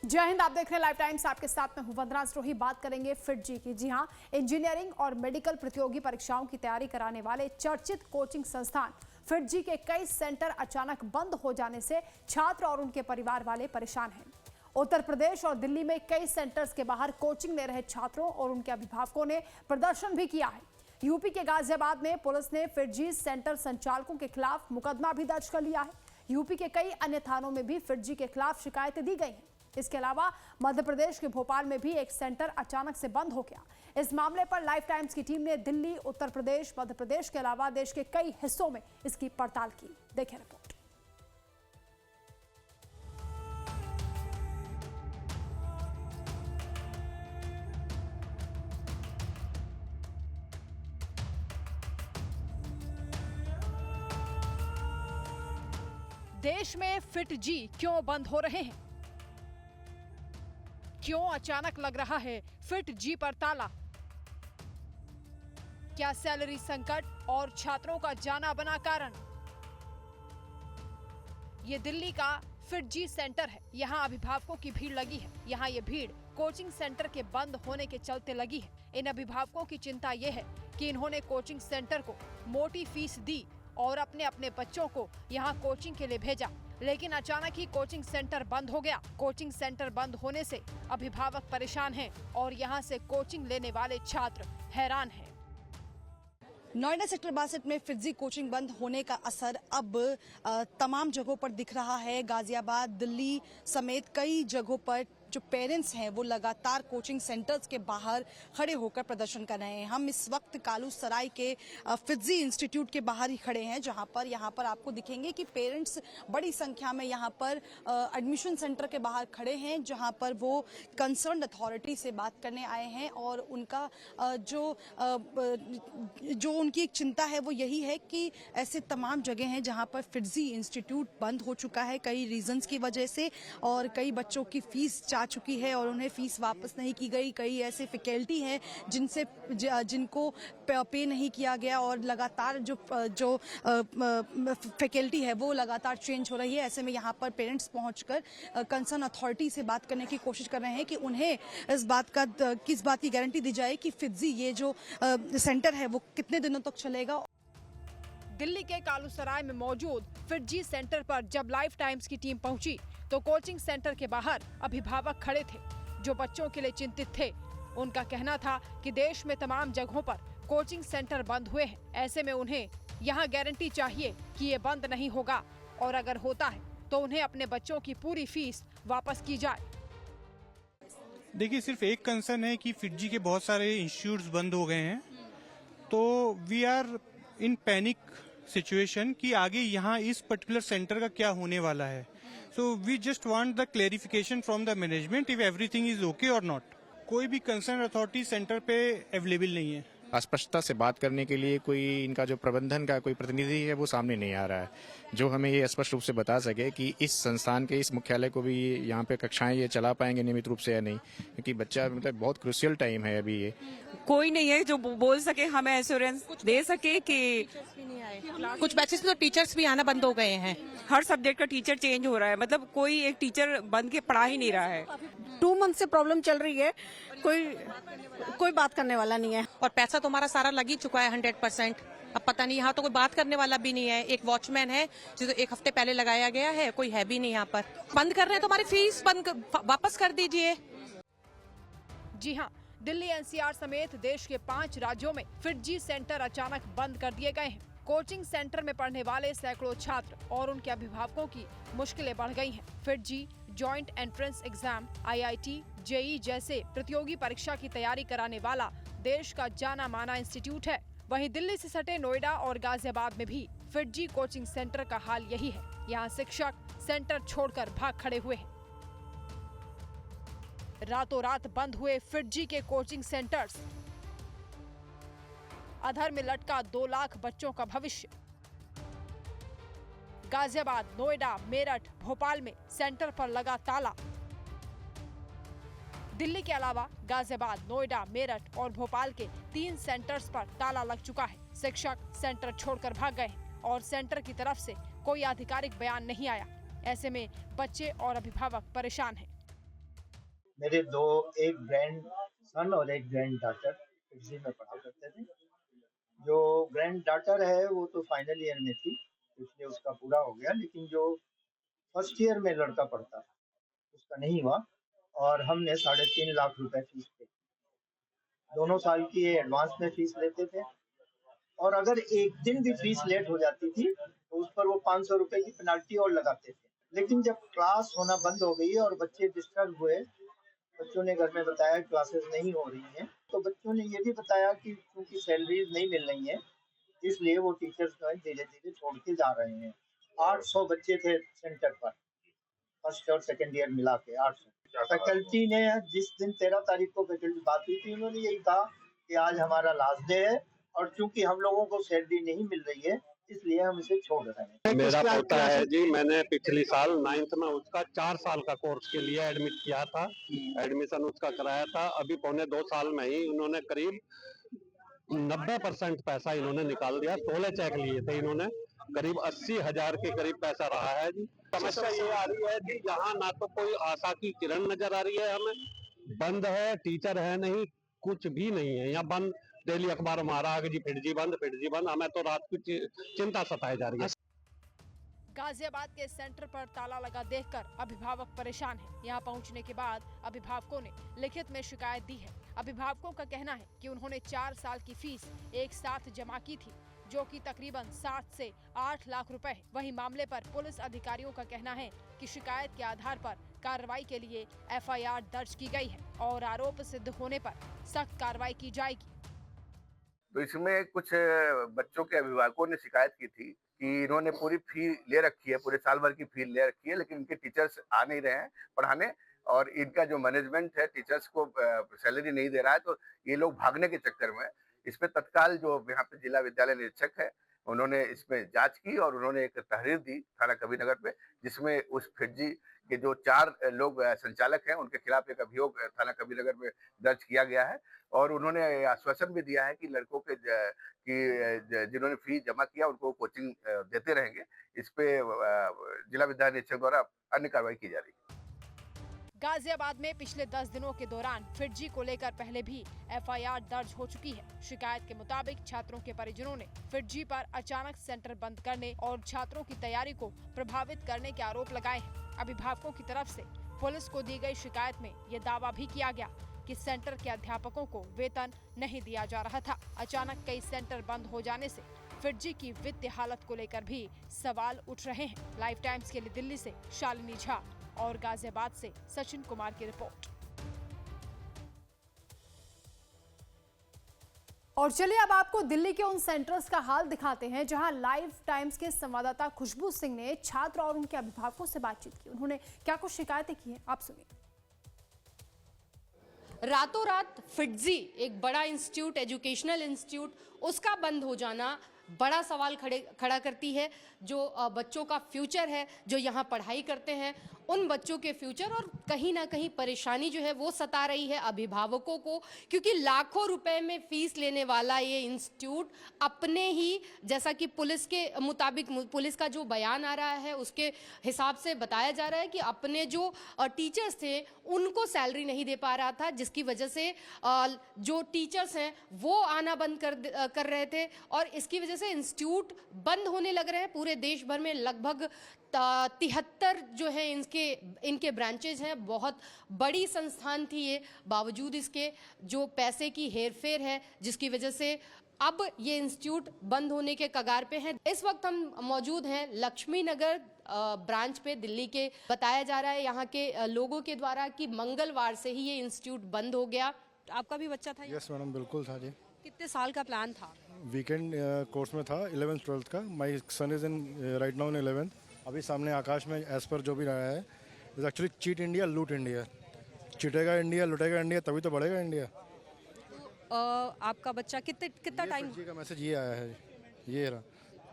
जय हिंद। आप देख रहे हैं लाइव टाइम्स। आपके साथ में हूं वंदना स्रोही। बात करेंगे फिटजी की। जी हां, इंजीनियरिंग और मेडिकल प्रतियोगी परीक्षाओं की तैयारी कराने वाले चर्चित कोचिंग संस्थान फिटजी के कई सेंटर अचानक बंद हो जाने से छात्र और उनके परिवार वाले परेशान हैं। उत्तर प्रदेश और दिल्ली में कई सेंटर्स के बाहर कोचिंग ले रहे छात्रों और उनके अभिभावकों ने प्रदर्शन भी किया है। यूपी के गाजियाबाद में पुलिस ने फिटजी सेंटर संचालकों के खिलाफ मुकदमा भी दर्ज कर लिया है। यूपी के कई अन्य थानों में भी फिटजी के खिलाफ शिकायतें दी गई हैं। इसके अलावा मध्य प्रदेश के भोपाल में भी एक सेंटर अचानक से बंद हो गया। इस मामले पर लाइव टाइम्स की टीम ने दिल्ली, उत्तर प्रदेश, मध्य प्रदेश के अलावा देश के कई हिस्सों में इसकी पड़ताल की। देखें रिपोर्ट। देश में फिटजी क्यों बंद हो रहे हैं? क्यों अचानक लग रहा है फिटजी पर ताला? क्या सैलरी संकट और छात्रों का जाना बना कारण? ये दिल्ली का फिटजी सेंटर है। यहाँ अभिभावकों की भीड़ लगी है। यहाँ ये भीड़ कोचिंग सेंटर के बंद होने के चलते लगी है। इन अभिभावकों की चिंता ये है कि इन्होंने कोचिंग सेंटर को मोटी फीस दी और अपने अपने बच्चों को यहाँ कोचिंग के लिए भेजा, लेकिन अचानक ही कोचिंग सेंटर बंद हो गया। कोचिंग सेंटर बंद होने से अभिभावक परेशान हैं और यहाँ से कोचिंग लेने वाले छात्र हैरान हैं। नोएडा सेक्टर 62 में फिटजी कोचिंग बंद होने का असर अब तमाम जगहों पर दिख रहा है। गाजियाबाद, दिल्ली समेत कई जगहों पर जो पेरेंट्स हैं वो लगातार कोचिंग सेंटर्स के बाहर खड़े होकर प्रदर्शन कर रहे हैं। हम इस वक्त कालू सराय के फिटजी इंस्टीट्यूट के बाहर ही खड़े हैं, जहां पर यहाँ पर आपको दिखेंगे कि पेरेंट्स बड़ी संख्या में यहाँ पर एडमिशन सेंटर के बाहर खड़े हैं, जहां पर वो कंसर्न अथॉरिटी से बात करने आए हैं और उनका जो उनकी एक चिंता है वो यही है कि ऐसे तमाम जगह हैं जहाँ पर फिटजी इंस्टीट्यूट बंद हो चुका है कई रीजंस की वजह से, और कई बच्चों की फीस जा चुकी है और उन्हें फीस वापस नहीं की गई। कई ऐसे फैकल्टी हैं जिनको पे नहीं किया गया और लगातार जो फैकल्टी है वो लगातार चेंज हो रही है। ऐसे में यहाँ पर पेरेंट्स पहुंचकर कंसर्न अथॉरिटी से बात करने की कोशिश कर रहे हैं कि उन्हें किस बात की गारंटी दी जाए कि फिटजी ये जो सेंटर है वो कितने दिनों तक चलेगा। दिल्ली के कालूसराय में मौजूद फिटजी सेंटर पर जब लाइव टाइम्स की टीम पहुंची तो कोचिंग सेंटर के बाहर अभिभावक खड़े थे जो बच्चों के लिए चिंतित थे। उनका कहना था कि देश में तमाम जगहों पर कोचिंग सेंटर बंद हुए हैं। ऐसे में उन्हें यहाँ गारंटी चाहिए कि ये बंद नहीं होगा और अगर होता है तो उन्हें अपने बच्चों की पूरी फीस वापस की जाए। देखिए, सिर्फ एक कंसर्न है कि फिटजी के बहुत सारे इंस्टीट्यूट्स बंद हो गए हैं, तो we are in panic situation कि आगे यहाँ इस पर्टिकुलर सेंटर का क्या होने वाला है। So we just want the clarification from the management if everything is okay और नॉट। कोई भी कंसर्न अथॉरिटी सेंटर पे अवेलेबल नहीं है। स्पष्टता से बात करने के लिए कोई इनका जो प्रबंधन का कोई प्रतिनिधि है वो सामने नहीं आ रहा है, जो हमें ये स्पष्ट रूप से बता सके कि इस संस्थान के इस मुख्यालय को भी यहाँ पे कक्षाएं ये चला पाएंगे नियमित रूप से या नहीं, क्योंकि बच्चा मतलब बहुत क्रूशियल टाइम है अभी। ये कोई नहीं है जो बोल सके, हमें एश्योरेंस दे सके कि कुछ बैचेस में तो टीचर्स भी आना बंद हो गए हैं। हर सब्जेक्ट का टीचर चेंज हो रहा है, मतलब कोई एक टीचर बंद के पढ़ा ही नहीं रहा है। 2 मंथ से प्रॉब्लम चल रही है, कोई बात करने वाला नहीं है और पैसा तो हमारा सारा लग ही चुका है 100%। अब पता नहीं, यहाँ तो कोई बात करने वाला भी नहीं है। एक वॉचमैन है जो 1 हफ्ते पहले लगाया गया है, कोई है भी नहीं यहाँ पर। बंद कर रहे हैं तो हमारी फीस वापस कर दीजिए। जी हाँ, दिल्ली, एनसीआर समेत देश के 5 राज्यों में फिटजी सेंटर अचानक बंद कर दिए गए हैं। कोचिंग सेंटर में पढ़ने वाले सैकड़ों छात्र और उनके अभिभावकों की मुश्किलें बढ़ गई हैं। FIITJEE joint entrance exam, IIT, JEE जैसे प्रतियोगी परीक्षा की तैयारी कराने वाला देश का जाना माना इंस्टीट्यूट है। वहीं दिल्ली से सटे नोएडा और गाजियाबाद में भी फिटजी कोचिंग सेंटर का हाल यही है। यहाँ शिक्षक सेंटर छोड़कर भाग खड़े हुए हैं। रातों रात बंद हुए फिटजी के कोचिंग सेंटर्स। अधर में लटका 2 लाख बच्चों का भविष्य। गाजियाबाद, नोएडा, मेरठ, भोपाल में सेंटर पर लगा ताला। दिल्ली के अलावा गाजियाबाद, नोएडा, मेरठ और भोपाल के 3 सेंटर्स पर ताला लग चुका है। शिक्षक सेंटर छोड़कर भाग गए और सेंटर की तरफ से कोई आधिकारिक बयान नहीं आया। ऐसे में बच्चे और अभिभावक परेशान हैं। मेरे एक ग्रैंड सन और एक ग्रैंड डॉटर फिजी में पढ़ा करते थे। जो ग्रैंड डॉटर है वो तो फाइनल ईयर में थी, इसलिए उसका पूरा हो गया, लेकिन जो फर्स्ट ईयर में लड़का पढ़ता था उसका नहीं हुआ, और हमने 3.5 लाख रुपए फीस पे, दोनों साल की एडवांस में फीस लेते थे, और अगर एक दिन भी फीस लेट हो जाती थी तो उस पर वो 500 रुपए की पेनाल्टी और लगाते थे। लेकिन जब क्लास होना बंद हो गई और बच्चे डिस्टर्ब हुए, बच्चों ने घर में बताया क्लासेस नहीं हो रही हैं, तो बच्चों ने ये भी बताया कि क्योंकि सैलरीज नहीं मिल रही हैं इसलिए वो टीचर्स जो है धीरे धीरे छोड़ के जा रहे हैं। 800 बच्चे थे सेंटर पर, फर्स्ट और सेकंड ईयर मिला के 800। फैकल्टी ने जिस दिन 13 तारीख को फैकल्टी बात हुई थी, उन्होंने यही कहा कि आज हमारा लास्ट डे है और चूंकि हम लोगों को सैलरी नहीं मिल रही है इसलिए हम इसे छोड़ रहे हैं। मेरा पोता है जी, मैंने पिछली साल 9th में उसका 4 साल का कोर्स के लिए एडमिट किया था, एडमिशन उसका कराया था। अभी 1.25 साल में ही उन्होंने करीब 90% पैसा इन्होंने निकाल दिया। 16 चेक लिए थे इन्होंने, करीब 80,000 के करीब पैसा रहा है जी। समस्या ये आ रही है कि यहाँ ना तो कोई आशा की किरण नजर आ रही है हमें, बंद है, टीचर है नहीं, कुछ भी नहीं है यहाँ। बंद, डेली अखबार में आ रहा है कि जी फिटजी बंद, हमें तो रात की चिंता सताई जा रही है। गाजियाबाद के सेंटर पर ताला लगा देखकर अभिभावक परेशान हैं। यहाँ पहुँचने के बाद अभिभावकों ने लिखित में शिकायत दी है। अभिभावकों का कहना है कि उन्होंने 4 साल की फीस एक साथ जमा की थी, जो कि तकरीबन 7 से 8 लाख रुपए है। वहीं मामले पर पुलिस अधिकारियों का कहना है कि शिकायत के आधार पर कार्रवाई के लिए FIR दर्ज की गई है और आरोप सिद्ध होने पर सख्त कार्रवाई की जाएगी। तो इसमें कुछ बच्चों के अभिभावकों ने शिकायत की थी कि इन्होंने पूरी फी ले रखी है, पूरे साल भर की फी ले रखी है, लेकिन इनके टीचर्स आ नहीं रहे हैं पढ़ाने, और इनका जो मैनेजमेंट है टीचर्स को सैलरी नहीं दे रहा है। तो ये लोग भागने के चक्कर में इस पे तत्काल जो यहाँ पे जिला विद्यालय निरीक्षक है उन्होंने इसमें जांच की और उन्होंने एक तहरीर दी थाना कबीरनगर पे, जिसमें उस फिटजी के जो 4 लोग संचालक हैं उनके खिलाफ एक अभियोग थाना कबीरनगर में दर्ज किया गया है। और उन्होंने आश्वासन भी दिया है कि लड़कों के जिन्होंने फी जमा किया उनको कोचिंग देते रहेंगे। इस पे जिला विद्यालय निरीक्षक द्वारा अन्य कार्रवाई की जा रही है। गाजियाबाद में पिछले 10 दिनों के दौरान फिटजी को लेकर पहले भी FIR दर्ज हो चुकी है। शिकायत के मुताबिक छात्रों के परिजनों ने फिटजी पर अचानक सेंटर बंद करने और छात्रों की तैयारी को प्रभावित करने के आरोप लगाए हैं। अभिभावकों की तरफ से पुलिस को दी गई शिकायत में ये दावा भी किया गया कि सेंटर के अध्यापकों को वेतन नहीं दिया जा रहा था। अचानक कई सेंटर बंद हो जाने से फिटजी की वित्तीय हालत को लेकर भी सवाल उठ रहे हैं। लाइफ टाइम्स के लिए दिल्ली से शालिनी झा और गाजियाबाद से सचिन कुमार की रिपोर्ट। और चलिए अब आपको दिल्ली के उन सेंटर्स का हाल दिखाते हैं जहां लाइफ टाइम्स के संवाददाता खुशबू सिंह ने छात्र और उनके अभिभावकों से बातचीत की। उन्होंने क्या कुछ शिकायतें की हैं, आप सुनिए। रातों रात फिटजी, एक बड़ा इंस्टीट्यूट, एजुकेशनल इंस्टीट्यूट, उसका बंद हो जाना बड़ा सवाल खड़ा करती है। जो बच्चों का फ्यूचर है, जो यहाँ पढ़ाई करते हैं, उन बच्चों के फ्यूचर और कहीं ना कहीं परेशानी जो है वो सता रही है अभिभावकों को, क्योंकि लाखों रुपए में फीस लेने वाला ये इंस्टीट्यूट अपने ही, जैसा कि पुलिस के मुताबिक, पुलिस का जो बयान आ रहा है उसके हिसाब से बताया जा रहा है कि अपने जो टीचर्स थे उनको सैलरी नहीं दे पा रहा था, जिसकी वजह से जो टीचर्स हैं वो आना बंद कर रहे थे और इसकी वजह से इंस्टीट्यूट बंद होने लग रहे हैं। पूरे देश भर में लगभग 73 जो है इनके ब्रांचेज हैं। बहुत बड़ी संस्थान थी ये, बावजूद इसके जो पैसे की हेरफेर है जिसकी वजह से अब ये इंस्टीट्यूट बंद होने के कगार पे है। इस वक्त हम मौजूद हैं लक्ष्मी नगर ब्रांच पे दिल्ली के। बताया जा रहा है यहाँ के लोगों के द्वारा कि मंगलवार से ही ये इंस्टीट्यूट बंद हो गया। आपका भी बच्चा था? यस मैडम, बिल्कुल था जी। कितने साल का प्लान था? वीकेंड कोर्स में था, 11th 12th का। My son is in right now in 11th। अभी सामने आकाश में एज पर जो भी रहा है इज एक्चुअली चीट इंडिया, लूट इंडिया। चीटेगा इंडिया, लुटेगा इंडिया, तभी तो बढ़ेगा इंडिया। तो आपका बच्चा कितना टाइम? का मैसेज ये आया है, ये रहा,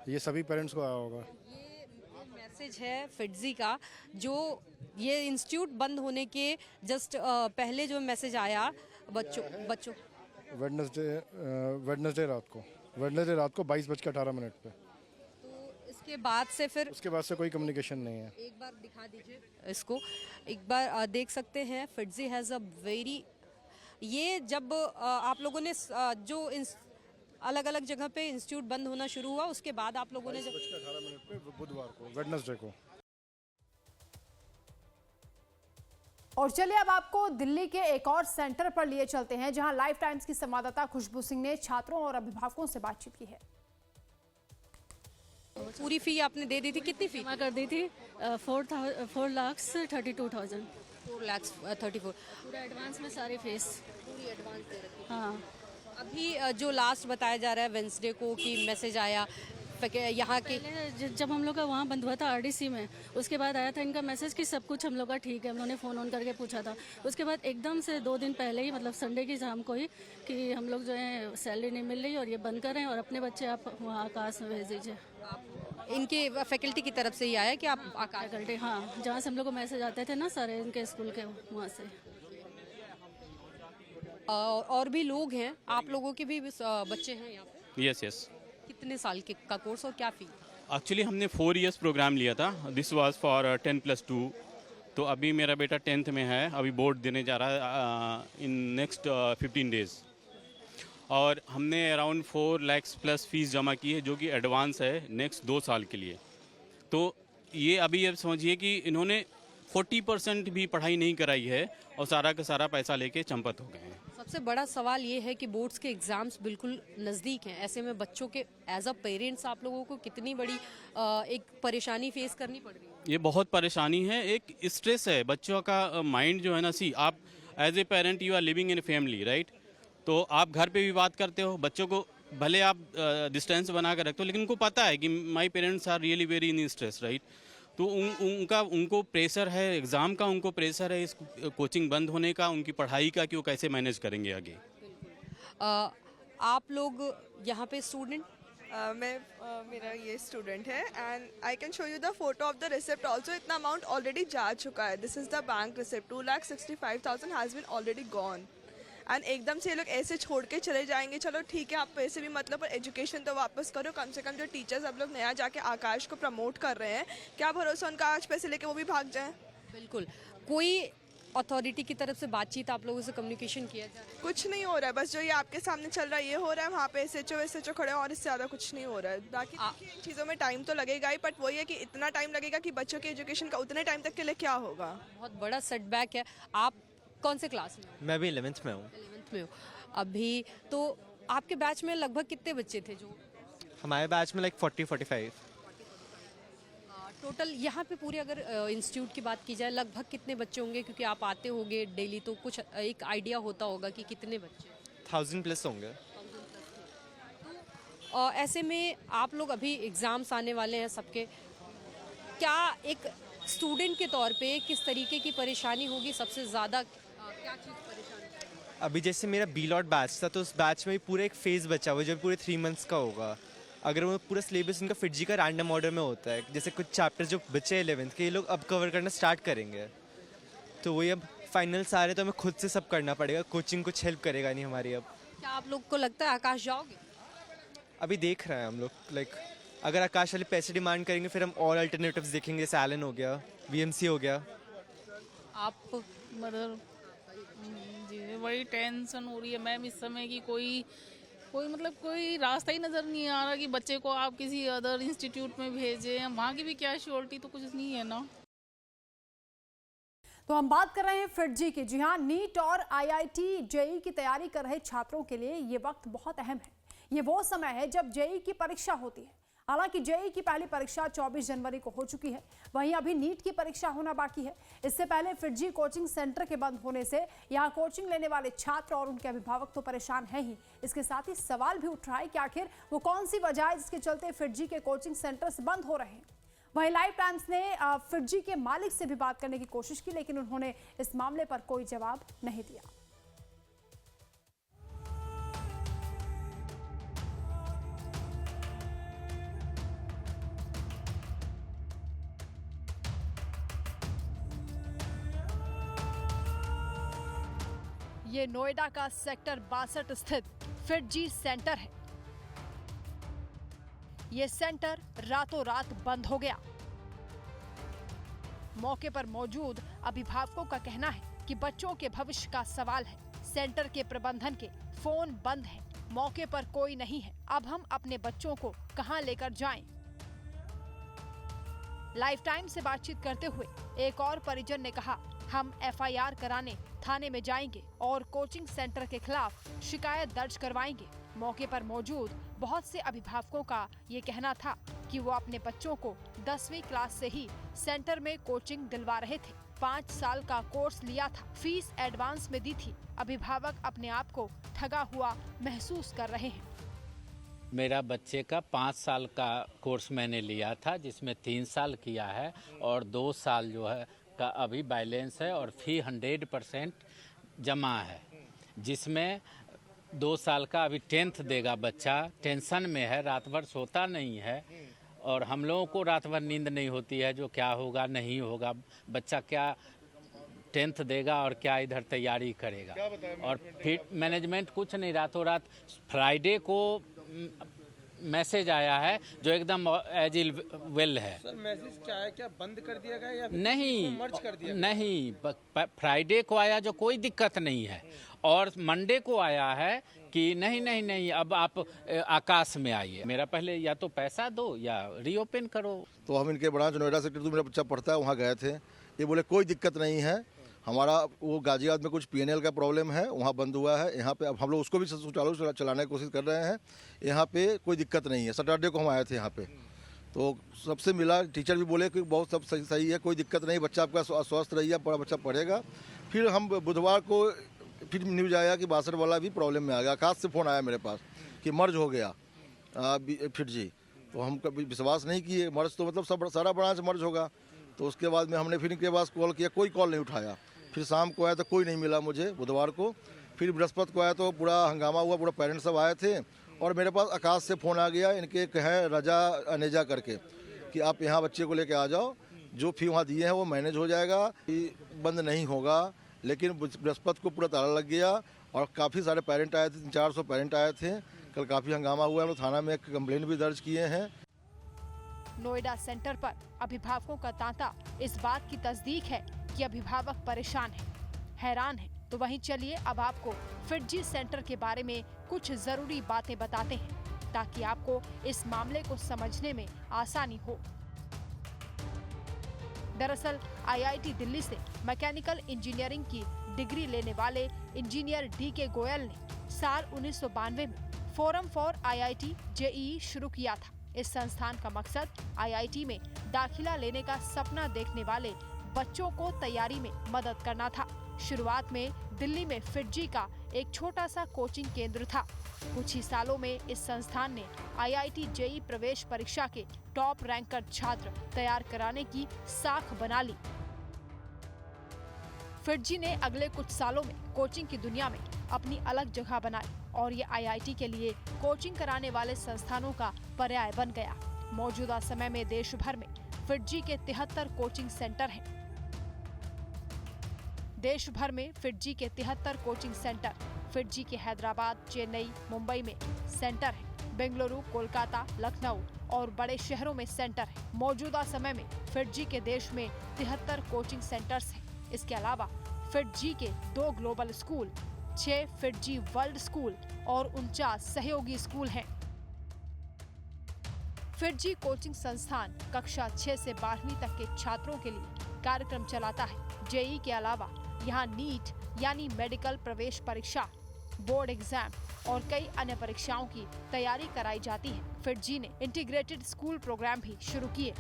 ये सभी पेरेंट्स को आया होगा। ये मैसेज है फिटजी का, जो ये इंस्टीट्यूट बंद होने के जस्ट पहले जो मैसेज आया बच्चों वेडनेसडे रात को 22:18 पे। तो इसके उसके बाद से फिर उसके बाद से कोई कम्युनिकेशन नहीं है। एक बार दिखा दीजिए इसको, एक बार देख सकते हैं फिटजी हैज़ अ वेरी, ये जब आप लोगों ने जो अलग अलग जगह पे इंस्टीट्यूट बंद होना शुरू हुआ उसके बाद आप लोगों ने जब 18 मिनट पे बुधवार को, वेडनेसडे को। और चलिए अब आपको दिल्ली के एक और सेंटर पर लिए चलते हैं जहां लाइफ टाइम्स की संवाददाता खुशबू सिंह ने छात्रों और अभिभावकों से बातचीत की है। पूरी फी आपने दे दी थी, कितनी फी जमा कर दी थी? 4,32,000। 4,34,000 पूरा एडवांस में सारी फीस। पूरी एडवांस दे रखी है। हाँ, अभी जो लास्ट बताया जा रहा है वेंसडे को कि मैसेज आया यहाँ के, पहले जब हम लोग का वहाँ बंद हुआ था आरडीसी में, उसके बाद आया था इनका मैसेज कि सब कुछ हम लोग का ठीक है। हम लोगों ने फ़ोन ऑन करके पूछा था। उसके बाद एकदम से 2 दिन पहले ही, मतलब संडे की शाम को ही, कि हम लोग जो है सैलरी नहीं मिल रही और ये बंद कर रहे हैं और अपने बच्चे आप वहाँ आकाश में भेज दीजिए। इनके फैकल्टी की तरफ से ही आया कि आप आकाश, फैकल्टी, हाँ, जहाँ से हम लोग को मैसेज आते थे ना सारे इनके स्कूल के, वहाँ से। और भी लोग हैं, आप लोगों के भी बच्चे हैं यहाँ पे? यस। कितने साल के का कोर्स और क्या फी? एक्चुअली हमने 4 इयर्स प्रोग्राम लिया था। This was for 10+2। तो अभी मेरा बेटा 10th में है, अभी बोर्ड देने जा रहा है इन नेक्स्ट 15 डेज। और हमने अराउंड 4 लाख प्लस फीस जमा की है जो कि एडवांस है नेक्स्ट 2 साल के लिए। तो ये अभी अब समझिए कि इन्होंने 40% भी पढ़ाई नहीं कराई है और सारा का सारा पैसा लेके चंपत हो गए हैं। सबसे बड़ा सवाल ये है कि बोर्ड्स के एग्जाम्स बिल्कुल नज़दीक हैं, ऐसे में बच्चों के एज अ पेरेंट्स आप लोगों को कितनी बड़ी एक परेशानी फेस करनी पड़ रही है? ये बहुत परेशानी है, एक स्ट्रेस है बच्चों का माइंड जो है ना। आप as a parent you are living in family, right? तो आप घर पे भी बात करते हो, बच्चों को भले आप डिस्टेंस बना कर रखते हो, लेकिन उनको पता है कि my parents are really very in stress, right? तो उनको प्रेशर है एग्ज़ाम का, उनको प्रेशर है इस कोचिंग बंद होने का, उनकी पढ़ाई का, कि वो कैसे मैनेज करेंगे आगे। आप लोग यहाँ पे स्टूडेंट? मेरा ये स्टूडेंट है and I can show you the photo of the receipt also. इतना अमाउंट ऑलरेडी जा चुका है। This is the bank receipt. 2,65,000 has been already gone. And एकदम से ये लोग ऐसे छोड़ के चले जाएंगे। चलो ठीक है, आप पैसे भी मतलब, पर एजुकेशन तो वापस करो। कम से कम जो टीचर्स आप लोग नया जाके आकाश को प्रमोट कर रहे हैं, क्या भरोसा उनका आज पैसे लेके वो भी भाग जाएं? बिल्कुल। कोई अथॉरिटी की तरफ से बातचीत आप लोगों से कम्युनिकेशन किया जा रहा है? कुछ नहीं हो रहा है, बस जो ये आपके सामने चल रहा है ये हो रहा है। वहाँ पे SHO खड़े हैं और इससे ज़्यादा कुछ नहीं हो रहा है। बाकी इन चीज़ों में टाइम तो लगेगा ही, बट वही है कि इतना टाइम लगेगा कि बच्चों की एजुकेशन का उतने टाइम तक के लिए क्या होगा। बहुत बड़ा सेटबैक है। आप कौन से क्लास में? मैं भी 11th में हूँ। 11th में हो अभी। तो आपके बैच में लगभग कितने बच्चे थे? जो हमारे बैच में लाइक 40-45 टोटल। यहाँ पे पूरे अगर इंस्टीट्यूट की बात की जाए लगभग कितने बच्चे होंगे? क्योंकि आप आते होंगे डेली, तो कुछ एक आइडिया होता होगा कि कितने बच्चे? 1000+ होंगे। ऐसे में आप लोग अभी एग्ज़ाम्स आने वाले हैं सबके, क्या एक स्टूडेंट के तौर पे किस तरीके की परेशानी होगी? सबसे ज़्यादा क्या चीज़ परेशानी? अभी जैसे मेरा B.Lord बैच था, तो उस बैच में पूरा एक फेज़ बचा हुआ जो पूरे 3 मंथ्स का होगा। अगर वो पूरा सिलेबस उनका फिटजी का रैंडम ऑर्डर में होता है, जैसे कुछ चैप्टर्स जो बचे 11th के, ये लोग अब कवर करना स्टार्ट करेंगे। तो वही अब फाइनल्स आ रहे, तो हमें खुद से सब करना पड़ेगा। कोचिंग कुछ हेल्प करेगा नहीं हमारी अब। क्या आप लोग को लगता है आकाश जाओगे? अभी देख रहे हैं हम लोग। लाइक अगर आकाश वाले पैसे डिमांड करेंगे, फिर हम और अल्टरनेटिव्स देखेंगे, जैसे एलन हो गया, VMC हो गया। आप मदर जी, बड़ी टेंशन हो रही है मैम इस समय की। कोई मतलब कोई रास्ता ही नज़र नहीं आ रहा कि बच्चे को आप किसी अदर इंस्टीट्यूट में भेजें। वहाँ की भी क्या श्योरिटी तो कुछ नहीं है ना। तो हम बात कर रहे हैं फिटजी की। जी हाँ, नीट और IIT JEE की तैयारी कर रहे छात्रों के लिए ये वक्त बहुत अहम है। ये वो समय है जब JEE की परीक्षा होती है। हालांकि JEE की पहली परीक्षा 24 जनवरी को हो चुकी है, वहीं अभी नीट की परीक्षा होना बाकी है। इससे पहले फिटजी कोचिंग सेंटर के बंद होने से यहाँ कोचिंग लेने वाले छात्र और उनके अभिभावक तो परेशान हैं ही। इसके साथ ही सवाल भी उठ रहा है कि आखिर वो कौन सी वजह है जिसके चलते फिटजी के कोचिंग सेंटर्स बंद हो रहे हैं। वहीं लाइव टाइम्स ने फिटजी के मालिक से भी बात करने की कोशिश की, लेकिन उन्होंने इस मामले पर कोई जवाब नहीं दिया। ये नोएडा का सेक्टर 62 स्थित फिटजी सेंटर है। ये सेंटर रातों रात बंद हो गया। मौके पर मौजूद अभिभावकों का कहना है कि बच्चों के भविष्य का सवाल है। सेंटर के प्रबंधन के फोन बंद हैं, मौके पर कोई नहीं है। अब हम अपने बच्चों को कहां लेकर जाएं? लाइफ टाइम से बातचीत करते हुए एक और परिजन ने कहा, हम FIR कराने थाने में जाएंगे और कोचिंग सेंटर के खिलाफ शिकायत दर्ज करवाएंगे। मौके पर मौजूद बहुत से अभिभावकों का ये कहना था कि वो अपने बच्चों को 10वीं क्लास से ही सेंटर में कोचिंग दिलवा रहे थे। 5 साल का कोर्स लिया था, फीस एडवांस में दी थी। अभिभावक अपने आप को ठगा हुआ महसूस कर रहे हैं। मेरा बच्चे का 5 साल का कोर्स मैंने लिया था, जिसमें 3 साल किया है और 2 साल जो है का अभी बैलेंस है और फी 100% जमा है, जिसमें 2 साल का अभी 10th देगा बच्चा। टेंशन में है, रात भर सोता नहीं है और हम लोगों को रात भर नींद नहीं होती है, जो क्या होगा नहीं होगा, बच्चा क्या 10th देगा और क्या इधर तैयारी करेगा। और फिर मैनेजमेंट कुछ नहीं, रातों रात फ्राइडे को मैसेज आया है जो एकदम एज इल वेल है। सर मैसेज क्या है, क्या बंद कर दिया गया या नहीं मर्ज कर दिया? नहीं, फ्राइडे को आया जो कोई दिक्कत नहीं है, और मंडे को आया है कि नहीं अब आप आकाश में आइए, मेरा पहले या तो पैसा दो या रीओपन करो। तो हम इनके ब्रांच नोएडा सेक्टर 2 मेरा बच्चा पढ़ता है, वहाँ गए थे। ये बोले कोई दिक्कत नहीं है, हमारा वो गाजियाबाद में कुछ PNL का प्रॉब्लम है, वहाँ बंद हुआ है। यहाँ पे अब हम लोग उसको भी सुचारू चलाने की कोशिश कर रहे हैं। यहाँ पे कोई दिक्कत नहीं है। सैटरडे को हम आए थे यहाँ पे, तो सबसे मिला, टीचर भी बोले कि बहुत सब सही है, कोई दिक्कत नहीं, बच्चा आपका स्वस्थ रहिए, बच्चा पढ़ेगा। फिर हम बुधवार को फिर न्यूज़ आया कि 62 वाला भी प्रॉब्लम में आ गया। आकाश से फ़ोन आया मेरे पास कि मर्ज हो गया FITG। तो हम कभी विश्वास नहीं किए, मर्ज तो मतलब सब सारा ब्रांच मर्ज होगा। तो उसके बाद में हमने फिर इनके पास कॉल किया, कोई कॉल नहीं उठाया। फिर शाम को आया तो कोई नहीं मिला मुझे, बुधवार को। फिर बृहस्पति को आया तो पूरा हंगामा हुआ, पूरा पेरेंट्स सब आए थे। और मेरे पास आकाश से फ़ोन आ गया, इनके एक है रजा अनेजा करके, कि आप यहाँ बच्चे को लेके आ जाओ, जो फी वहाँ दिए हैं वो मैनेज हो जाएगा, बंद नहीं होगा। लेकिन बृहस्पति को पूरा ताला लग गया और काफ़ी सारे पेरेंट आए थे, 400 पेरेंट आए थे। कल काफ़ी हंगामा हुआ, हम लोग थाना में एक कंप्लेंट भी दर्ज किए हैं। नोएडा सेंटर पर अभिभावकों का तांता इस बात की तस्दीक है कि अभिभावक परेशान हैं, हैरान हैं। तो वहीं चलिए अब आपको FITG सेंटर के बारे में कुछ जरूरी बातें बताते हैं, ताकि आपको इस मामले को समझने में आसानी हो। दरअसल IIT दिल्ली से मैकेनिकल इंजीनियरिंग की डिग्री लेने वाले इंजीनियर DK गोयल ने साल 1992 में फोरम फॉर IIT JEE शुरू किया था। इस संस्थान का मकसद IIT में दाखिला लेने का सपना देखने वाले बच्चों को तैयारी में मदद करना था। शुरुआत में दिल्ली में FITG का एक छोटा सा कोचिंग केंद्र था। कुछ ही सालों में इस संस्थान ने IIT JEE प्रवेश परीक्षा के टॉप रैंकर छात्र तैयार कराने की साख बना ली। FITG ने अगले कुछ सालों में कोचिंग की दुनिया में अपनी अलग जगह बनाई और ये IIT के लिए कोचिंग कराने वाले संस्थानों का पर्याय बन गया। मौजूदा समय में देश भर में FITG के 73 कोचिंग सेंटर हैं। देश भर में FITG के 73 कोचिंग सेंटर, FITG के हैदराबाद, चेन्नई, मुंबई में सेंटर है। बेंगलुरु, कोलकाता, लखनऊ और बड़े शहरों में सेंटर है। मौजूदा समय में FITG के देश में 73 कोचिंग सेंटर्स हैं। इसके अलावा FITG के 2 global school, 6 FITG world school और 49 सहयोगी स्कूल हैं। FITG कोचिंग संस्थान कक्षा 6 से 12वीं तक के छात्रों के लिए कार्यक्रम चलाता है। JEE के अलावा यहाँ नीट यानी मेडिकल प्रवेश परीक्षा, बोर्ड एग्जाम और कई अन्य परीक्षाओं की तैयारी कराई जाती है। FITG ने इंटीग्रेटेड स्कूल प्रोग्राम भी शुरू किए,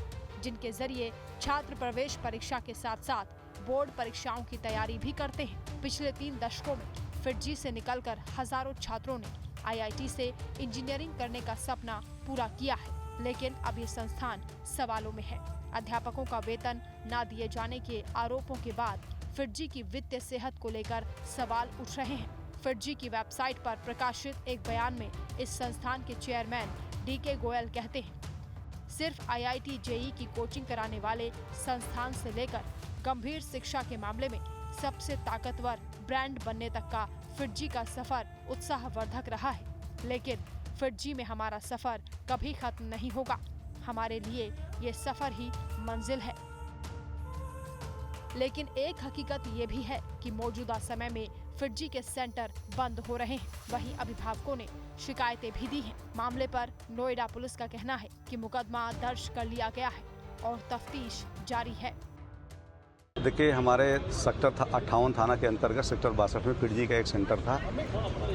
जिनके जरिए छात्र प्रवेश परीक्षा के साथ साथ बोर्ड परीक्षाओं की तैयारी भी करते हैं। पिछले 3 दशकों में FITG से निकलकर हजारों छात्रों ने IIT से इंजीनियरिंग करने का सपना पूरा किया है, लेकिन अब ये संस्थान सवालों में है। अध्यापकों का वेतन न दिए जाने के आरोपों के बाद FITG की वित्तीय सेहत को लेकर सवाल उठ रहे हैं। FITG की वेबसाइट पर प्रकाशित एक बयान में इस संस्थान के चेयरमैन DK गोयल कहते हैं, सिर्फ IIT JEE की कोचिंग कराने वाले संस्थान से लेकर गंभीर शिक्षा के मामले में सबसे ताकतवर ब्रांड बनने तक का FITG का सफर उत्साहवर्धक रहा है। लेकिन फिटजी में हमारा सफर कभी खत्म नहीं होगा। हमारे लिए ये सफर ही मंजिल है। लेकिन एक हकीकत ये भी है कि मौजूदा समय में फिटजी के सेंटर बंद हो रहे हैं। वहीं अभिभावकों ने शिकायतें भी दी हैं। मामले पर नोएडा पुलिस का कहना है कि मुकदमा दर्ज कर लिया गया है और तफ्तीश जारी है। देखिए, हमारे सेक्टर 58 थाना के अंतर्गत सेक्टर 62 में फिटजी का एक सेंटर था,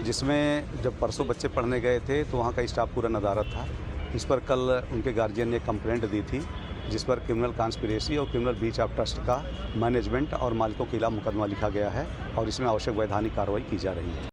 जिसमें जब परसों बच्चे पढ़ने गए थे तो वहाँ का स्टाफ पूरा नदारद था। इस पर कल उनके गार्जियन ने कंप्लेंट दी थी, जिस पर क्रिमिनल कॉन्स्पिरेसी और क्रिमिनल ब्रीच ऑफ ट्रस्ट का मैनेजमेंट और मालिकों के खिलाफ मुकदमा लिखा गया है और इसमें आवश्यक वैधानिक कार्रवाई की जा रही है।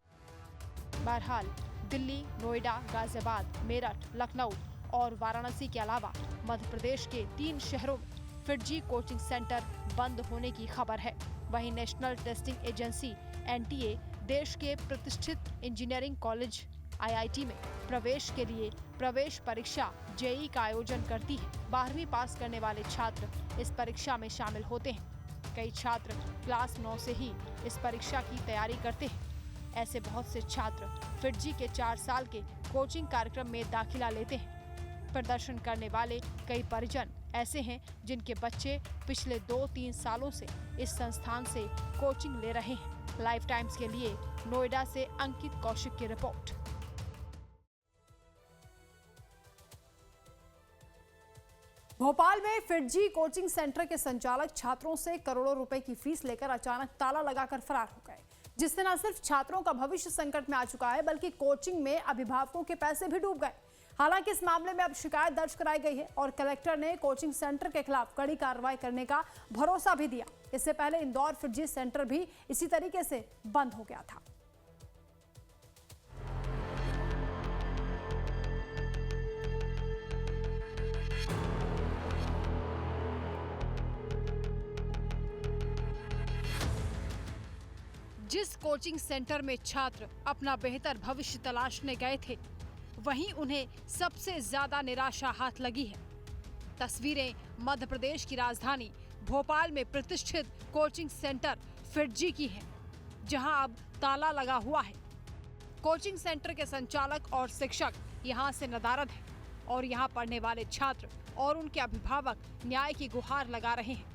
बहरहाल दिल्ली, नोएडा, गाजियाबाद, मेरठ, लखनऊ और वाराणसी के अलावा मध्य प्रदेश के 3 शहरों में फिटजी कोचिंग सेंटर बंद होने की खबर है। वहीं नेशनल टेस्टिंग एजेंसी NTA देश के प्रतिष्ठित इंजीनियरिंग कॉलेज IIT में प्रवेश के लिए प्रवेश परीक्षा JEE का आयोजन करती है। 12वीं पास करने वाले छात्र इस परीक्षा में शामिल होते हैं। कई छात्र क्लास 9 से ही इस परीक्षा की तैयारी करते हैं। ऐसे बहुत से छात्र फिटजी के 4 साल के कोचिंग कार्यक्रम में दाखिला लेते हैं। प्रदर्शन करने वाले कई परिजन ऐसे हैं जिनके बच्चे पिछले 2-3 सालों से इस संस्थान से कोचिंग ले रहे हैं। लाइफ टाइम्स के लिए नोएडा से अंकित कौशिक की रिपोर्ट। भोपाल में फिटजी कोचिंग सेंटर के संचालक छात्रों से करोड़ों रुपए की फीस लेकर अचानक ताला लगाकर फरार हो गए, जिससे न सिर्फ छात्रों का भविष्य संकट में आ चुका है, बल्कि कोचिंग में अभिभावकों के पैसे भी डूब गए। हालांकि इस मामले में अब शिकायत दर्ज कराई गई है और कलेक्टर ने कोचिंग सेंटर के खिलाफ कड़ी कार्रवाई करने का भरोसा भी दिया। इससे पहले इंदौर फिटजी सेंटर भी इसी तरीके से बंद हो गया था। जिस कोचिंग सेंटर में छात्र अपना बेहतर भविष्य तलाशने गए थे, वहीं उन्हें सबसे ज्यादा निराशा हाथ लगी है। तस्वीरें मध्य प्रदेश की राजधानी भोपाल में प्रतिष्ठित कोचिंग सेंटर फिटजी की हैं, जहां अब ताला लगा हुआ है। कोचिंग सेंटर के संचालक और शिक्षक यहां से नदारद हैं और यहां पढ़ने वाले छात्र और उनके अभिभावक न्याय की गुहार लगा रहे हैं।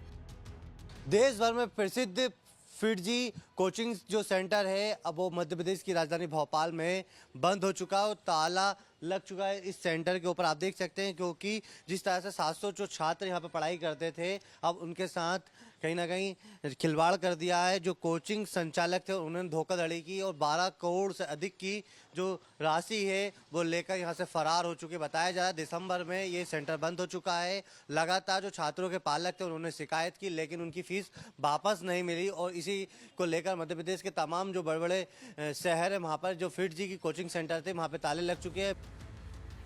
देश भर में प्रसिद्ध फिटजी कोचिंग जो सेंटर है, अब वो मध्य प्रदेश की राजधानी भोपाल में बंद हो चुका है और ताला लग चुका है इस सेंटर के ऊपर। आप देख सकते हैं, क्योंकि जिस तरह से 700 जो छात्र यहाँ पे पढ़ाई करते थे, अब उनके साथ कहीं ना कहीं खिलवाड़ कर दिया है। जो कोचिंग संचालक थे उन्होंने धोखाधड़ी की और 12 करोड़ से अधिक की जो राशि है वो लेकर यहाँ से फरार हो चुके। बताया जा रहा है दिसंबर में ये सेंटर बंद हो चुका है। लगातार जो छात्रों के पालक थे उन्होंने शिकायत की, लेकिन उनकी फीस वापस नहीं मिली और इसी को लेकर मध्य प्रदेश के तमाम जो बड़े बड़े शहर है, वहाँ पर जो फिटजी की कोचिंग सेंटर थे, वहाँ पे ताले लग चुके हैं।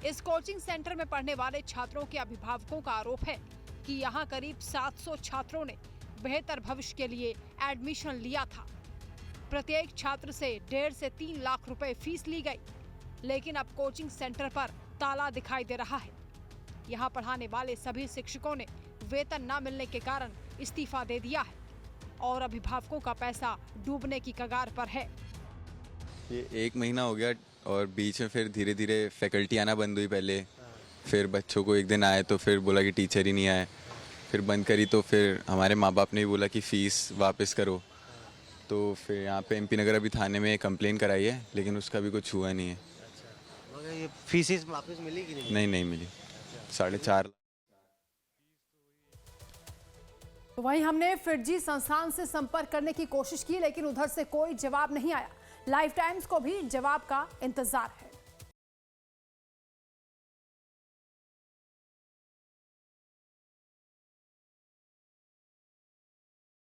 इस कोचिंग सेंटर में पढ़ने वाले छात्रों के अभिभावकों का आरोप है कि यहाँ करीब 700 छात्रों ने बेहतर भविष्य के लिए एडमिशन लिया था। प्रत्येक छात्र से 1.5 से 3 लाख रुपए फीस ली गई, लेकिन अब कोचिंग सेंटर पर ताला दिखाई दे रहा है। यहाँ पढ़ाने वाले सभी शिक्षकों ने वेतन न मिलने के कारण इस्तीफा दे दिया है और अभिभावकों का पैसा डूबने की कगार पर है। ये 1 महीना हो गया और बीच में फिर धीरे धीरे फैकल्टी आना बंद हुई। पहले फिर बच्चों को एक दिन आए तो फिर बोला कि टीचर ही नहीं आए, फिर बंद करी तो फिर हमारे माँ बाप ने भी बोला कि फ़ीस वापस करो। तो फिर यहाँ पे MP नगर अभी थाने में कंप्लेन कराई है, लेकिन उसका भी कुछ हुआ नहीं है। मगर ये फीस वापस मिली कि नहीं? नहीं मिली। 4.5 तो वहीं हमने फिटजी संस्थान से संपर्क करने की कोशिश की, लेकिन उधर से कोई जवाब नहीं आया। लाइफ टाइम्स को भी जवाब का इंतजार है।